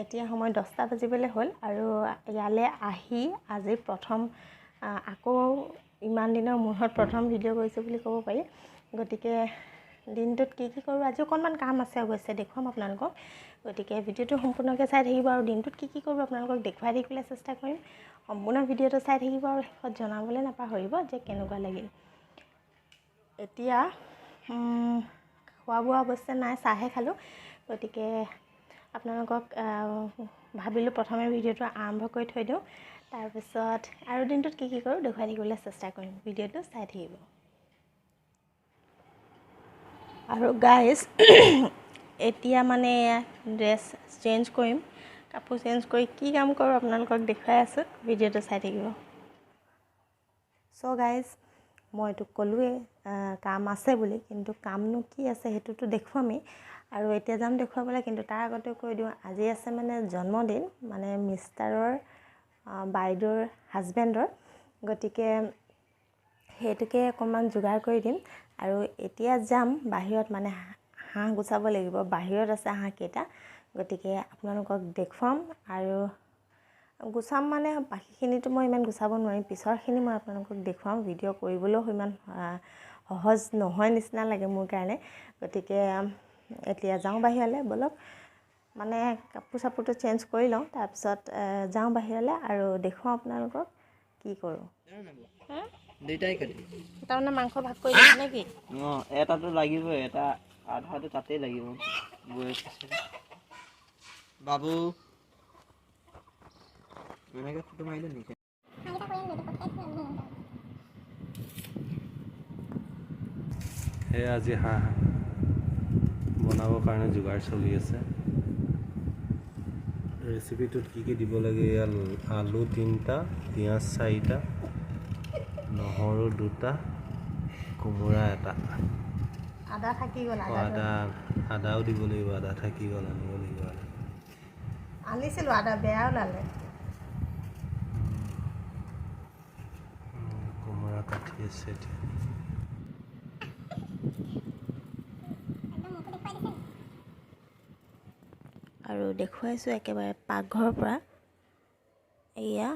এতিয়া সময় 10টা বাজিবলৈ হ'ল আৰু ইয়ালৈ আহি আজি প্ৰথম আকৌ ইমান দিনৰ মূৰত প্ৰথম ভিডিঅ' কৰিছোঁ বুলি ক'ব পাৰি। গতিকে দিনটোত কি কৰোঁ আজি অকণমান কাম আছে অৱশ্যে দেখুৱাম আপোনালোকক। গতিকে ভিডিঅ'টো সম্পূৰ্ণকৈ চাই থাকিব আৰু দিনটোত কি কৰোঁ আপোনালোকক দেখুৱাই দিবলৈ চেষ্টা কৰিম। সম্পূৰ্ণ ভিডিঅ'টো চাই থাকিব আৰু শেষত জনাবলৈ নাপাহৰিব যে কেনেকুৱা লাগিল। এতিয়া খোৱা বোৱা অৱশ্যে নাই, চাহে খালোঁ। গতিকে আপোনালোকক ভাবিলোঁ প্ৰথমে ভিডিঅ'টো আৰম্ভ কৰি থৈ দিওঁ, তাৰপিছত আৰু দিনটোত কি কৰোঁ দেখুৱাই দিবলৈ চেষ্টা কৰিম। ভিডিঅ'টো চাই থাকিব। আৰু গাইজ এতিয়া মানে ড্ৰেছ চেঞ্জ কৰিম, কাপোৰ চেঞ্জ কৰি কি কাম কৰোঁ আপোনালোকক দেখুৱাই আছোঁ, ভিডিঅ'টো চাই থাকিব। চ' গাইজ মইতো ক'লোৱে কাম আছে বুলি, কিন্তু কামনো কি আছে সেইটোতো দেখুৱামেই আৰু এতিয়া যাম দেখুৱাবলৈ। কিন্তু তাৰ আগতে কৈ দিওঁ আজি আছে মানে জন্মদিন, মানে মিষ্টাৰৰ বাইদেউৰ হাজবেণ্ডৰ। গতিকে সেইটোকে অকণমান যোগাৰ কৰি দিম আৰু এতিয়া যাম বাহিৰত, মানে হাঁহ গুচাব লাগিব। বাহিৰত আছে হাঁহকেইটা, গতিকে আপোনালোকক দেখুৱাম আৰু গুচাম মানে বাকীখিনিতো মই ইমান গুচাব নোৱাৰিম, পিছৰখিনি মই আপোনালোকক দেখুৱাম। ভিডিঅ' কৰিবলৈও ইমান সহজ নহয় নিচিনা লাগে মোৰ কাৰণে। গতিকে এতিয়া যাওঁ বাহিৰলৈ, ব'লক মানে কাপোৰ চাপোৰটো চেঞ্জ কৰি লওঁ, তাৰপিছত যাওঁ বাহিৰলৈ আৰু দেখুৱাওঁ আপোনালোকক কি কৰোঁ। তাৰমানে মাংস ভাগ কৰি দিম নে কি? এটাতো লাগিবই, এটা আধাটো তাতেই লাগিব। বাবু এনেকৈ ফটো মাৰিলে নেকি? সেয়া আজি হাঁহ বনাবৰ কাৰণে যোগাৰ চলি আছে। ৰেচিপিটোত কি দিব লাগে, আলু 3টা, পিঁয়াজ 4টা, নহৰু 2টা, কোমোৰা 1টা। আদা থাকি গ'ল। আদাও দিব লাগিব, আদা থাকি গ'ল, আনিব লাগিব। আনিছিলোঁ আদা, বেয়া ওলালে। কোমোৰা কাটি আছে এতিয়া। আৰু দেখুৱাইছোঁ একেবাৰে পাকঘৰৰ পৰা। এয়া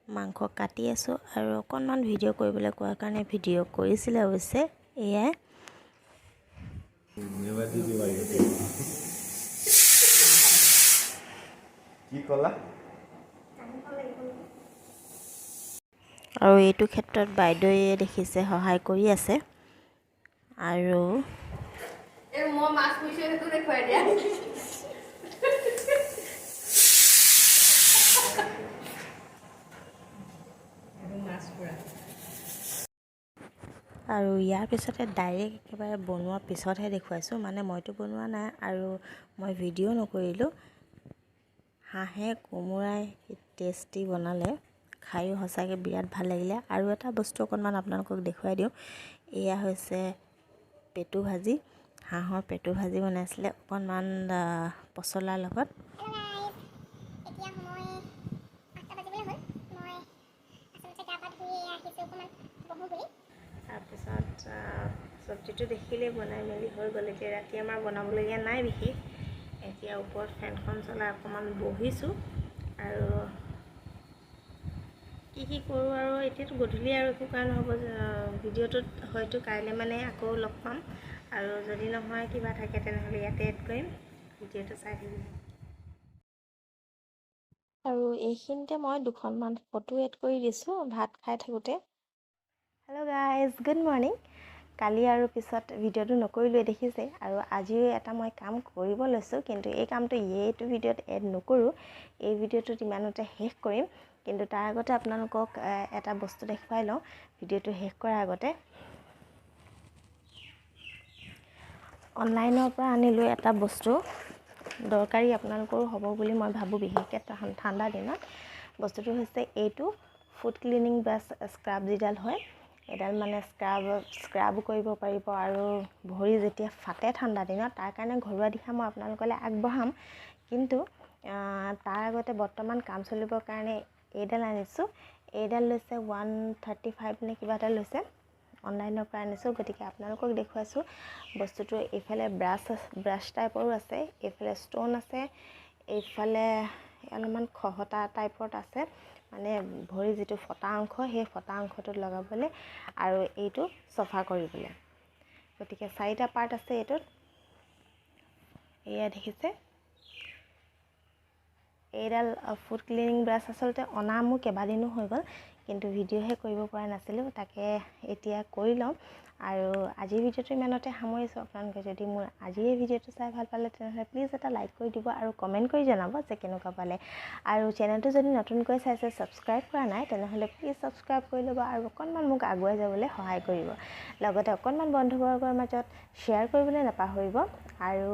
মাংস কাটি আছোঁ আৰু অকণমান ভিডিঅ' কৰিবলৈ কোৱাৰ কাৰণে ভিডিঅ' কৰিছিলে অৱশ্যে। এয়াই কি ক'লা? আৰু এইটো ক্ষেত্ৰত বাইদেৱে দেখিছে সহায় কৰি আছে। আৰু মই মাছ পুৰিছোঁ সেইটো দেখুৱাই দিয়া। আৰু ইয়াৰ পিছতে ডাইৰেক্ট একেবাৰে বনোৱাৰ পিছতহে দেখুৱাইছোঁ, মানে মইতো বনোৱা নাই আৰু মই ভিডিঅ' নকৰিলোঁ। হাঁহে কোমোৰাই টেষ্টি বনালে, খায়ো সঁচাকৈ বিৰাট ভাল লাগিলে। আৰু এটা বস্তু অকণমান আপোনালোকক দেখুৱাই দিওঁ, এয়া হৈছে পেটু ভাজি। হাঁহৰ পেটু ভাজি বনাইছিলে অকণমান পচলাৰ লগত। তাৰপিছত চব্জিটো দেখিলেই বনাই মেলি হৈ গ'ল। এতিয়া ৰাতি আমাৰ বনাবলগীয়া নাই বিশেষ। এতিয়া ওপৰত ফেনখন চলাই অকণমান বহিছোঁ আৰু কি কৰোঁ আৰু এতিয়াতো গধূলি আৰু একো কৰা নহ'ব। ভিডিঅ'টোত হয়তো কাইলৈ মানে আকৌ লগ পাম আৰু যদি নহয় কিবা থাকে তেনেহ'লে ইয়াতে এড কৰিম। ভিডিঅ'টো চাই থাকিব। আৰু এইখিনিতে মই 2খনমান ফটো এড কৰি দিছোঁ ভাত খাই থাকোঁতে। Hello' guys, good morning. কালি আৰু পিছত ভিডিঅ'টো নকৰিলোৱে দেখিছে, আৰু আজিও এটা মই কাম কৰিব লৈছোঁ, কিন্তু এই কামটো এইটো ভিডিঅ'ত এড নকৰোঁ। এই ভিডিঅ'টোত ইমানতে শেষ কৰিম, কিন্তু তাৰ আগতে আপোনালোকক এটা বস্তু দেখুৱাই লওঁ ভিডিঅ'টো শেষ কৰাৰ আগতে। অনলাইনৰ পৰা আনিলোঁ এটা বস্তু, দৰকাৰী আপোনালোকৰো হ'ব বুলি মই ভাবোঁ, বিশেষকৈ ঠাণ্ডা দিনত। বস্তুটো হৈছে এইটো ফুড ক্লিনিং ব্ৰাছ স্ক্ৰাব যিডাল হয়। এডাল মানে স্ক্ৰাবো কৰিব পাৰিব আৰু ভৰি যেতিয়া ফাটে ঠাণ্ডা দিনত, তাৰ কাৰণে ঘৰুৱা দিশা মই আপোনালোকলৈ আগবঢ়াম। কিন্তু তাৰ আগতে বৰ্তমান কাম চলিবৰ কাৰণে এইডাল আনিছোঁ। এইডাল লৈছে 135 নে কিবা এটা লৈছে, অনলাইনৰ পৰা আনিছোঁ, গতিকে আপোনালোকক দেখুৱাইছোঁ। বস্তুটো এইফালে ব্ৰাছ টাইপৰো আছে, এইফালে ষ্ট'ন আছে, এইফালে অলপমান খহটা টাইপত আছে, মানে ভৰি যিটো ফটা অংশ সেই ফটা অংশটোত লগাবলৈ আৰু এইটো চফা কৰিবলৈ। গতিকে 4টা পাৰ্ট আছে এইটোত। এয়া দেখিছে, এইডাল ফুড ক্লিনিং ব্ৰাছ আচলতে অনা মোৰ কেইবাদিনো হৈ গ'ল, কিন্তু ভিডিঅ'হে কৰিব পৰা নাছিলোঁ, তাকে এতিয়া কৰি লওঁ। আৰু আজিৰ ভিডিঅ'টো ইমানতে সামৰিছোঁ। আপোনালোকে যদি মোৰ আজিৰ এই ভিডিঅ'টো চাই ভাল পালে তেনেহ'লে প্লিজ এটা লাইক কৰি দিব আৰু কমেণ্ট কৰি জনাব যে কেনেকুৱা পালে। আৰু চেনেলটো যদি নতুনকৈ চাইছে, ছাবস্ক্ৰাইব কৰা নাই, তেনেহ'লে প্লিজ ছাবস্ক্ৰাইব কৰি ল'ব আৰু অকণমান মোক আগুৱাই যাবলৈ সহায় কৰিব। লগতে অকণমান বন্ধুবৰ্গৰ মাজত শ্বেয়াৰ কৰিবলৈ নাপাহৰিব। আৰু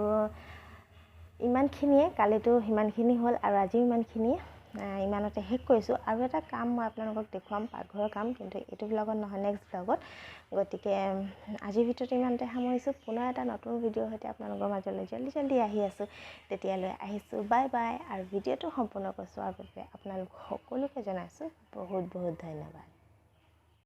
ইমানখিনিয়ে, কালিতো সিমানখিনি হ'ল আৰু আজিও ইমানখিনিয়ে, ইমানতে শেষ কৰিছোঁ। আৰু এটা কাম মই আপোনালোকক দেখুৱাম, পাকঘৰৰ কাম, কিন্তু এইটো ব্লগত নহয়, নেক্সট ব্লগত। গতিকে আজিৰ ভিডিঅ'টো ইমানতে সামৰিছোঁ। পুনৰ এটা নতুন ভিডিঅ'ৰ সৈতে আপোনালোকৰ মাজলৈ জল্দি আহি আছোঁ। তেতিয়ালৈ আহিছোঁ, বাই বাই। আৰু ভিডিঅ'টো সম্পূৰ্ণকৈ চোৱাৰ বাবে আপোনালোক সকলোকে জনাইছোঁ বহুত বহুত ধন্যবাদ।